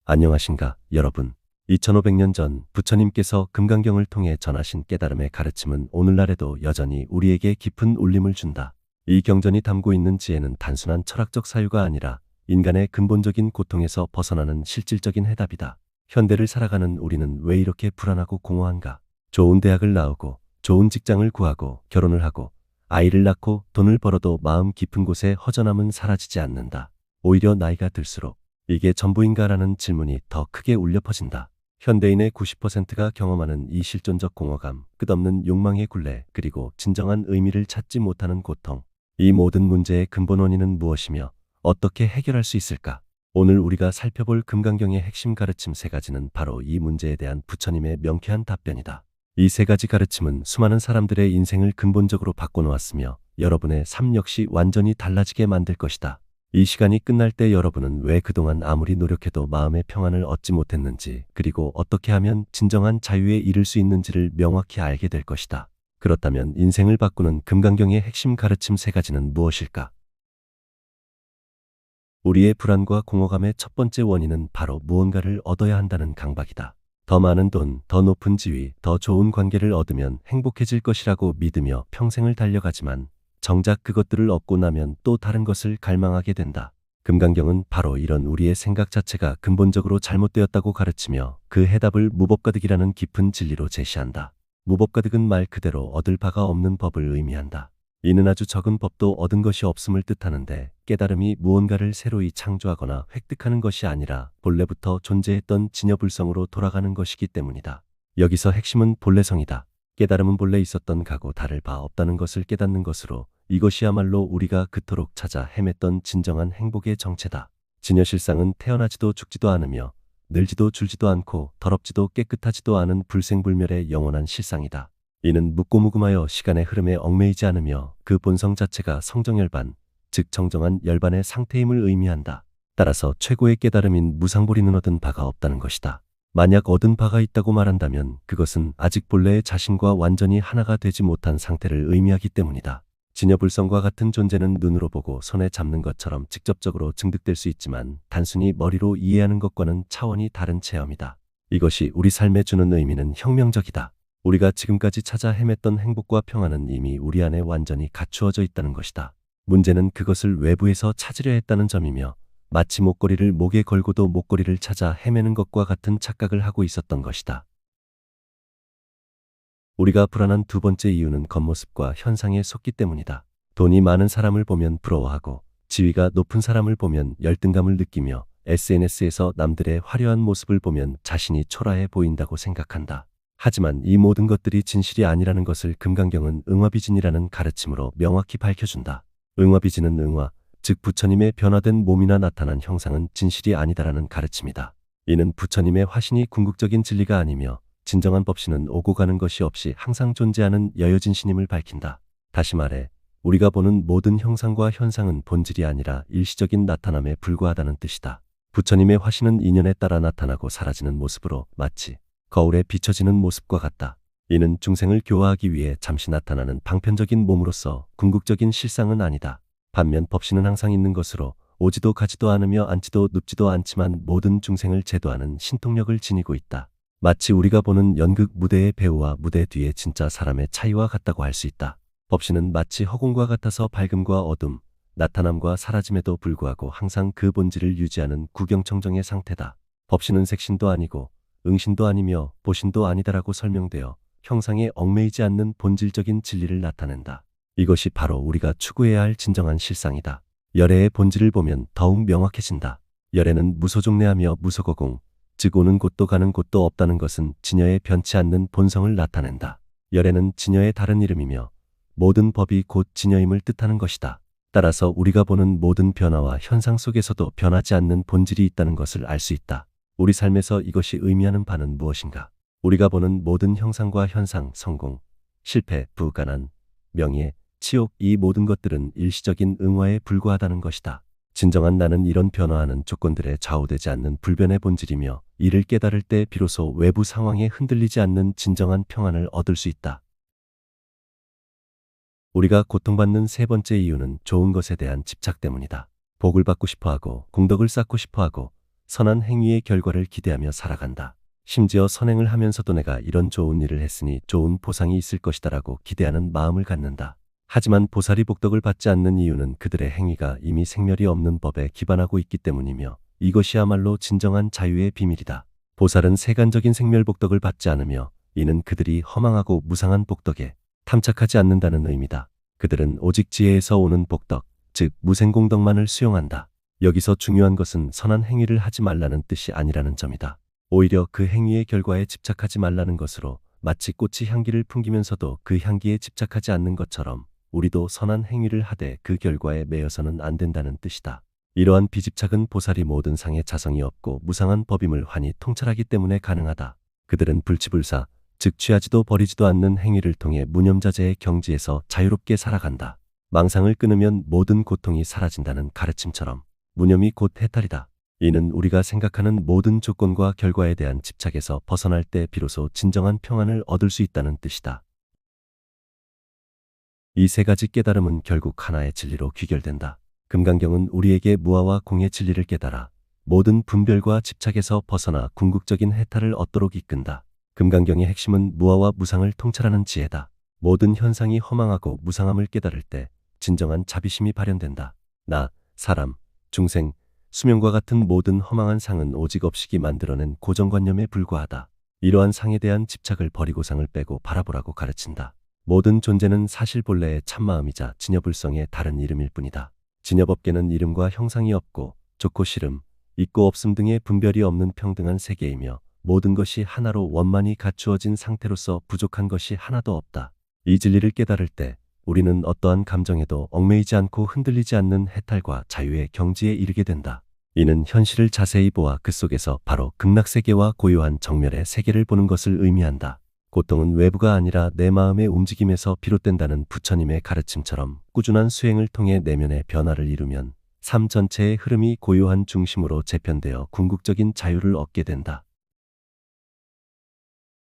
안녕하신가, 여러분. 2500년 전 부처님께서 금강경을 통해 전하신 깨달음의 가르침은 오늘날에도 여전히 우리에게 깊은 울림을 준다. 이 경전이 담고 있는 지혜는 단순한 철학적 사유가 아니라 인간의 근본적인 고통에서 벗어나는 실질적인 해답이다. 현대를 살아가는 우리는 왜 이렇게 불안하고 공허한가? 좋은 대학을 나오고 좋은 직장을 구하고 결혼을 하고 아이를 낳고 돈을 벌어도 마음 깊은 곳에 허전함은 사라지지 않는다. 오히려 나이가 들수록 이게 전부인가라는 질문이 더 크게 울려 퍼진다. 현대인의 90%가 경험하는 이 실존적 공허감, 끝없는 욕망의 굴레, 그리고 진정한 의미를 찾지 못하는 고통. 이 모든 문제의 근본 원인은 무엇이며 어떻게 해결할 수 있을까? 오늘 우리가 살펴볼 금강경의 핵심 가르침 세 가지는 바로 이 문제에 대한 부처님의 명쾌한 답변이다. 이 세 가지 가르침은 수많은 사람들의 인생을 근본적으로 바꿔놓았으며 여러분의 삶 역시 완전히 달라지게 만들 것이다. 이 시간이 끝날 때 여러분은 왜 그동안 아무리 노력해도 마음의 평안을 얻지 못했는지, 그리고 어떻게 하면 진정한 자유에 이를 수 있는지를 명확히 알게 될 것이다. 그렇다면 인생을 바꾸는 금강경의 핵심 가르침 세 가지는 무엇일까? 우리의 불안과 공허감의 첫 번째 원인은 바로 무언가를 얻어야 한다는 강박이다. 더 많은 돈, 더 높은 지위, 더 좋은 관계를 얻으면 행복해질 것이라고 믿으며 평생을 달려가지만 정작 그것들을 얻고 나면 또 다른 것을 갈망하게 된다. 금강경은 바로 이런 우리의 생각 자체가 근본적으로 잘못되었다고 가르치며 그 해답을 무법가득이라는 깊은 진리로 제시한다. 무법가득은 말 그대로 얻을 바가 없는 법을 의미한다. 이는 아주 적은 법도 얻은 것이 없음을 뜻하는데, 깨달음이 무언가를 새로이 창조하거나 획득하는 것이 아니라 본래부터 존재했던 진여불성으로 돌아가는 것이기 때문이다. 여기서 핵심은 본래성이다. 깨달음은 본래 있었던 가고 다를 바 없다는 것을 깨닫는 것으로 이것이야말로 우리가 그토록 찾아 헤맸던 진정한 행복의 정체다. 진여실상은 태어나지도 죽지도 않으며 늘지도 줄지도 않고 더럽지도 깨끗하지도 않은 불생불멸의 영원한 실상이다. 이는 묻고무금하여 시간의 흐름에 얽매이지 않으며 그 본성 자체가 성정열반, 즉 정정한 열반의 상태임을 의미한다. 따라서 최고의 깨달음인 무상보리는 얻은 바가 없다는 것이다. 만약 얻은 바가 있다고 말한다면 그것은 아직 본래의 자신과 완전히 하나가 되지 못한 상태를 의미하기 때문이다. 진여불성과 같은 존재는 눈으로 보고 손에 잡는 것처럼 직접적으로 증득될 수 있지만 단순히 머리로 이해하는 것과는 차원이 다른 체험이다. 이것이 우리 삶에 주는 의미는 혁명적이다. 우리가 지금까지 찾아 헤맸던 행복과 평안은 이미 우리 안에 완전히 갖추어져 있다는 것이다. 문제는 그것을 외부에서 찾으려 했다는 점이며 마치 목걸이를 목에 걸고도 목걸이를 찾아 헤매는 것과 같은 착각을 하고 있었던 것이다. 우리가 불안한 두 번째 이유는 겉모습과 현상에 속기 때문이다. 돈이 많은 사람을 보면 부러워하고 지위가 높은 사람을 보면 열등감을 느끼며 SNS에서 남들의 화려한 모습을 보면 자신이 초라해 보인다고 생각한다. 하지만 이 모든 것들이 진실이 아니라는 것을 금강경은 응화비진이라는 가르침으로 명확히 밝혀준다. 응화비진은 응화, 즉 부처님의 변화된 몸이나 나타난 형상은 진실이 아니다라는 가르침이다. 이는 부처님의 화신이 궁극적인 진리가 아니며 진정한 법신은 오고 가는 것이 없이 항상 존재하는 여여진신임을 밝힌다. 다시 말해 우리가 보는 모든 형상과 현상은 본질이 아니라 일시적인 나타남에 불과하다는 뜻이다. 부처님의 화신은 인연에 따라 나타나고 사라지는 모습으로 마치 거울에 비춰지는 모습과 같다. 이는 중생을 교화하기 위해 잠시 나타나는 방편적인 몸으로서 궁극적인 실상은 아니다. 반면 법신은 항상 있는 것으로 오지도 가지도 않으며 앉지도 눕지도 않지만 모든 중생을 제도하는 신통력을 지니고 있다. 마치 우리가 보는 연극 무대의 배우와 무대 뒤의 진짜 사람의 차이와 같다고 할 수 있다. 법신은 마치 허공과 같아서 밝음과 어둠, 나타남과 사라짐에도 불구하고 항상 그 본질을 유지하는 구경청정의 상태다. 법신은 색신도 아니고 응신도 아니며 보신도 아니다라고 설명되어 형상에 얽매이지 않는 본질적인 진리를 나타낸다. 이것이 바로 우리가 추구해야 할 진정한 실상이다. 열애의 본질을 보면 더욱 명확해진다. 열애는 무소종래하며 무소거공, 즉 오는 곳도 가는 곳도 없다는 것은 진여의 변치 않는 본성을 나타낸다. 열애는 진여의 다른 이름이며 모든 법이 곧 진여임을 뜻하는 것이다. 따라서 우리가 보는 모든 변화와 현상 속에서도 변하지 않는 본질이 있다는 것을 알 수 있다. 우리 삶에서 이것이 의미하는 바는 무엇인가? 우리가 보는 모든 형상과 현상, 성공, 실패, 부가난, 명예, 치욕, 이 모든 것들은 일시적인 응화에 불과하다는 것이다. 진정한 나는 이런 변화하는 조건들에 좌우되지 않는 불변의 본질이며 이를 깨달을 때 비로소 외부 상황에 흔들리지 않는 진정한 평안을 얻을 수 있다. 우리가 고통받는 세 번째 이유는 좋은 것에 대한 집착 때문이다. 복을 받고 싶어하고 공덕을 쌓고 싶어하고 선한 행위의 결과를 기대하며 살아간다. 심지어 선행을 하면서도 내가 이런 좋은 일을 했으니 좋은 보상이 있을 것이다라고 기대하는 마음을 갖는다. 하지만 보살이 복덕을 받지 않는 이유는 그들의 행위가 이미 생멸이 없는 법에 기반하고 있기 때문이며 이것이야말로 진정한 자유의 비밀이다. 보살은 세간적인 생멸 복덕을 받지 않으며 이는 그들이 허망하고 무상한 복덕에 탐착하지 않는다는 의미다. 그들은 오직 지혜에서 오는 복덕, 즉 무생공덕만을 수용한다. 여기서 중요한 것은 선한 행위를 하지 말라는 뜻이 아니라는 점이다. 오히려 그 행위의 결과에 집착하지 말라는 것으로 마치 꽃이 향기를 풍기면서도 그 향기에 집착하지 않는 것처럼 우리도 선한 행위를 하되 그 결과에 매여서는 안 된다는 뜻이다. 이러한 비집착은 보살이 모든 상에 자성이 없고 무상한 법임을 환히 통찰하기 때문에 가능하다. 그들은 불치불사, 즉 취하지도 버리지도 않는 행위를 통해 무념자재의 경지에서 자유롭게 살아간다. 망상을 끊으면 모든 고통이 사라진다는 가르침처럼 무념이 곧 해탈이다. 이는 우리가 생각하는 모든 조건과 결과에 대한 집착에서 벗어날 때 비로소 진정한 평안을 얻을 수 있다는 뜻이다. 이 세 가지 깨달음은 결국 하나의 진리로 귀결된다. 금강경은 우리에게 무아와 공의 진리를 깨달아 모든 분별과 집착에서 벗어나 궁극적인 해탈을 얻도록 이끈다. 금강경의 핵심은 무아와 무상을 통찰하는 지혜다. 모든 현상이 허망하고 무상함을 깨달을 때 진정한 자비심이 발현된다. 나, 사람, 중생, 수명과 같은 모든 허망한 상은 오직 업식이 만들어낸 고정관념에 불과하다. 이러한 상에 대한 집착을 버리고 상을 빼고 바라보라고 가르친다. 모든 존재는 사실 본래의 참마음이자 진여불성의 다른 이름일 뿐이다. 진여법계는 이름과 형상이 없고 좋고 싫음, 있고 없음 등의 분별이 없는 평등한 세계이며 모든 것이 하나로 원만히 갖추어진 상태로서 부족한 것이 하나도 없다. 이 진리를 깨달을 때 우리는 어떠한 감정에도 얽매이지 않고 흔들리지 않는 해탈과 자유의 경지에 이르게 된다. 이는 현실을 자세히 보아 그 속에서 바로 극락세계와 고요한 정멸의 세계를 보는 것을 의미한다. 고통은 외부가 아니라 내 마음의 움직임에서 비롯된다는 부처님의 가르침처럼 꾸준한 수행을 통해 내면의 변화를 이루면 삶 전체의 흐름이 고요한 중심으로 재편되어 궁극적인 자유를 얻게 된다.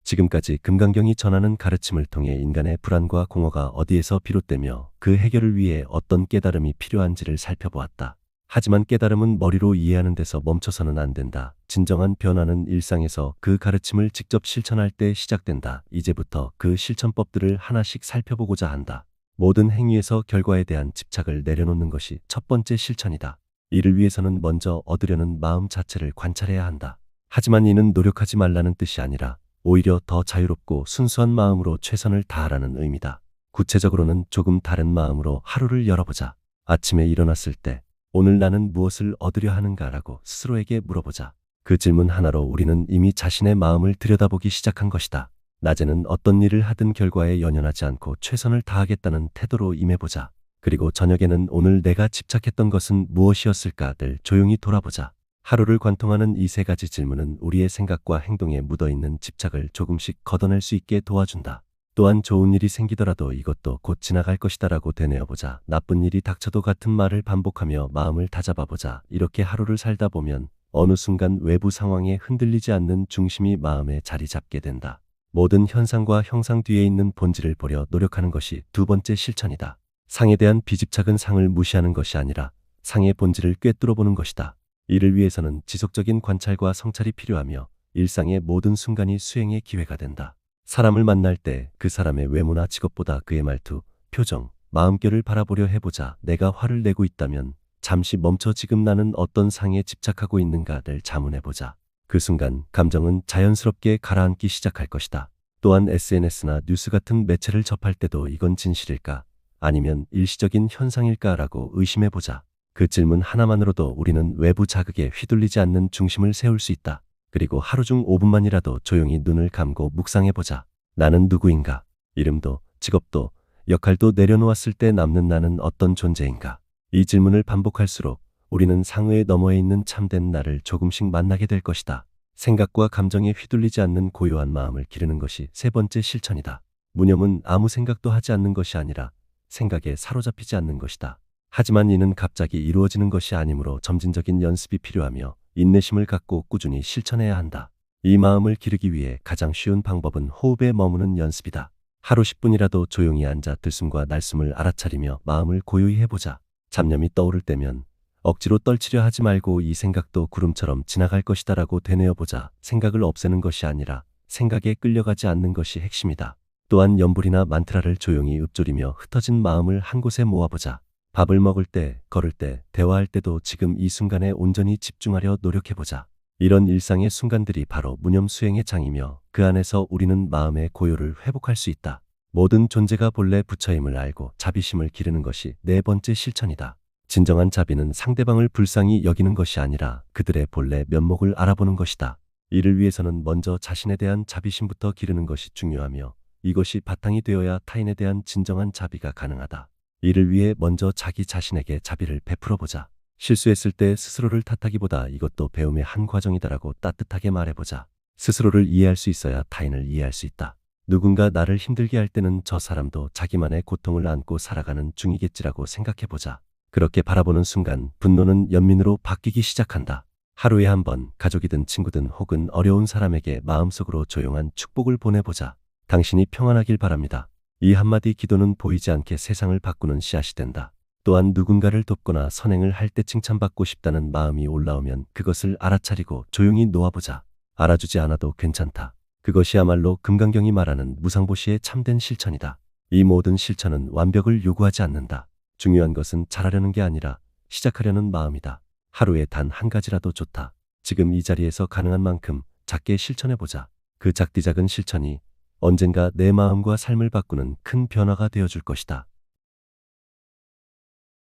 지금까지 금강경이 전하는 가르침을 통해 인간의 불안과 공허가 어디에서 비롯되며 그 해결을 위해 어떤 깨달음이 필요한지를 살펴보았다. 하지만 깨달음은 머리로 이해하는 데서 멈춰서는 안 된다. 진정한 변화는 일상에서 그 가르침을 직접 실천할 때 시작된다. 이제부터 그 실천법들을 하나씩 살펴보고자 한다. 모든 행위에서 결과에 대한 집착을 내려놓는 것이 첫 번째 실천이다. 이를 위해서는 먼저 얻으려는 마음 자체를 관찰해야 한다. 하지만 이는 노력하지 말라는 뜻이 아니라 오히려 더 자유롭고 순수한 마음으로 최선을 다하라는 의미다. 구체적으로는 조금 다른 마음으로 하루를 열어보자. 아침에 일어났을 때 오늘 나는 무엇을 얻으려 하는가라고 스스로에게 물어보자. 그 질문 하나로 우리는 이미 자신의 마음을 들여다보기 시작한 것이다. 낮에는 어떤 일을 하든 결과에 연연하지 않고 최선을 다하겠다는 태도로 임해보자. 그리고 저녁에는 오늘 내가 집착했던 것은 무엇이었을까를 조용히 돌아보자. 하루를 관통하는 이 세 가지 질문은 우리의 생각과 행동에 묻어있는 집착을 조금씩 걷어낼 수 있게 도와준다. 또한 좋은 일이 생기더라도 이것도 곧 지나갈 것이다라고 되뇌어보자. 나쁜 일이 닥쳐도 같은 말을 반복하며 마음을 다잡아보자. 이렇게 하루를 살다 보면 어느 순간 외부 상황에 흔들리지 않는 중심이 마음에 자리 잡게 된다. 모든 현상과 형상 뒤에 있는 본질을 보려 노력하는 것이 두 번째 실천이다. 상에 대한 비집착은 상을 무시하는 것이 아니라 상의 본질을 꿰뚫어보는 것이다. 이를 위해서는 지속적인 관찰과 성찰이 필요하며 일상의 모든 순간이 수행의 기회가 된다. 사람을 만날 때 그 사람의 외모나 직업보다 그의 말투, 표정, 마음결을 바라보려 해보자. 내가 화를 내고 있다면 잠시 멈춰 지금 나는 어떤 상에 집착하고 있는가를 자문해보자. 그 순간 감정은 자연스럽게 가라앉기 시작할 것이다. 또한 SNS나 뉴스 같은 매체를 접할 때도 이건 진실일까? 아니면 일시적인 현상일까라고 의심해보자. 그 질문 하나만으로도 우리는 외부 자극에 휘둘리지 않는 중심을 세울 수 있다. 그리고 하루 중 5분만이라도 조용히 눈을 감고 묵상해보자. 나는 누구인가? 이름도, 직업도, 역할도 내려놓았을 때 남는 나는 어떤 존재인가? 이 질문을 반복할수록 우리는 상의의 너머에 있는 참된 나를 조금씩 만나게 될 것이다. 생각과 감정에 휘둘리지 않는 고요한 마음을 기르는 것이 세 번째 실천이다. 무념은 아무 생각도 하지 않는 것이 아니라 생각에 사로잡히지 않는 것이다. 하지만 이는 갑자기 이루어지는 것이 아니므로 점진적인 연습이 필요하며 인내심을 갖고 꾸준히 실천해야 한다. 이 마음을 기르기 위해 가장 쉬운 방법은 호흡에 머무는 연습이다. 하루 10분이라도 조용히 앉아 들숨과 날숨을 알아차리며 마음을 고요히 해보자. 잡념이 떠오를 때면 억지로 떨치려 하지 말고 이 생각도 구름처럼 지나갈 것이다라고 되뇌어보자. 생각을 없애는 것이 아니라 생각에 끌려가지 않는 것이 핵심이다. 또한 염불이나 만트라를 조용히 읊조리며 흩어진 마음을 한 곳에 모아보자. 밥을 먹을 때, 걸을 때, 대화할 때도 지금 이 순간에 온전히 집중하려 노력해보자. 이런 일상의 순간들이 바로 무념 수행의 장이며 그 안에서 우리는 마음의 고요를 회복할 수 있다. 모든 존재가 본래 부처임을 알고 자비심을 기르는 것이 네 번째 실천이다. 진정한 자비는 상대방을 불쌍히 여기는 것이 아니라 그들의 본래 면목을 알아보는 것이다. 이를 위해서는 먼저 자신에 대한 자비심부터 기르는 것이 중요하며 이것이 바탕이 되어야 타인에 대한 진정한 자비가 가능하다. 이를 위해 먼저 자기 자신에게 자비를 베풀어 보자. 실수했을 때 스스로를 탓하기보다 이것도 배움의 한 과정이다라고 따뜻하게 말해보자. 스스로를 이해할 수 있어야 타인을 이해할 수 있다. 누군가 나를 힘들게 할 때는 저 사람도 자기만의 고통을 안고 살아가는 중이겠지라고 생각해보자. 그렇게 바라보는 순간 분노는 연민으로 바뀌기 시작한다. 하루에 한 번 가족이든 친구든 혹은 어려운 사람에게 마음속으로 조용한 축복을 보내보자. 당신이 평안하길 바랍니다. 이 한마디 기도는 보이지 않게 세상을 바꾸는 씨앗이 된다. 또한 누군가를 돕거나 선행을 할 때 칭찬받고 싶다는 마음이 올라오면 그것을 알아차리고 조용히 놓아보자. 알아주지 않아도 괜찮다. 그것이야말로 금강경이 말하는 무상보시의 참된 실천이다. 이 모든 실천은 완벽을 요구하지 않는다. 중요한 것은 잘하려는 게 아니라 시작하려는 마음이다. 하루에 단 한 가지라도 좋다. 지금 이 자리에서 가능한 만큼 작게 실천해보자. 그 작디작은 실천이 언젠가 내 마음과 삶을 바꾸는 큰 변화가 되어줄 것이다.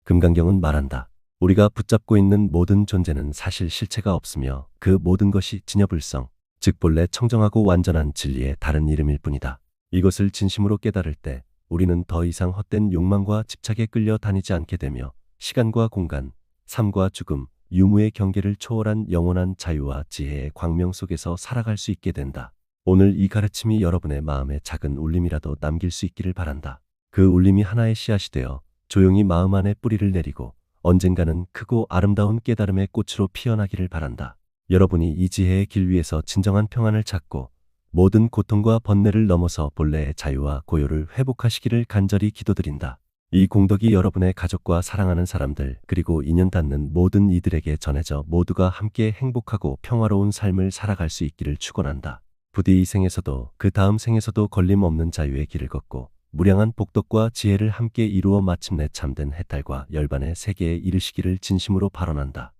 금강경은 말한다. 우리가 붙잡고 있는 모든 존재는 사실 실체가 없으며 그 모든 것이 진여불성, 즉 본래 청정하고 완전한 진리의 다른 이름일 뿐이다. 이것을 진심으로 깨달을 때 우리는 더 이상 헛된 욕망과 집착에 끌려 다니지 않게 되며 시간과 공간, 삶과 죽음, 유무의 경계를 초월한 영원한 자유와 지혜의 광명 속에서 살아갈 수 있게 된다. 오늘 이 가르침이 여러분의 마음에 작은 울림이라도 남길 수 있기를 바란다. 그 울림이 하나의 씨앗이 되어 조용히 마음 안에 뿌리를 내리고 언젠가는 크고 아름다운 깨달음의 꽃으로 피어나기를 바란다. 여러분이 이 지혜의 길 위에서 진정한 평안을 찾고 모든 고통과 번뇌를 넘어서 본래의 자유와 고요를 회복하시기를 간절히 기도드린다. 이 공덕이 여러분의 가족과 사랑하는 사람들 그리고 인연 닿는 모든 이들에게 전해져 모두가 함께 행복하고 평화로운 삶을 살아갈 수 있기를 축원한다. 부디 이 생에서도 그 다음 생에서도 걸림없는 자유의 길을 걷고 무량한 복덕과 지혜를 함께 이루어 마침내 참된 해탈과 열반의 세계에 이르시기를 진심으로 발언한다.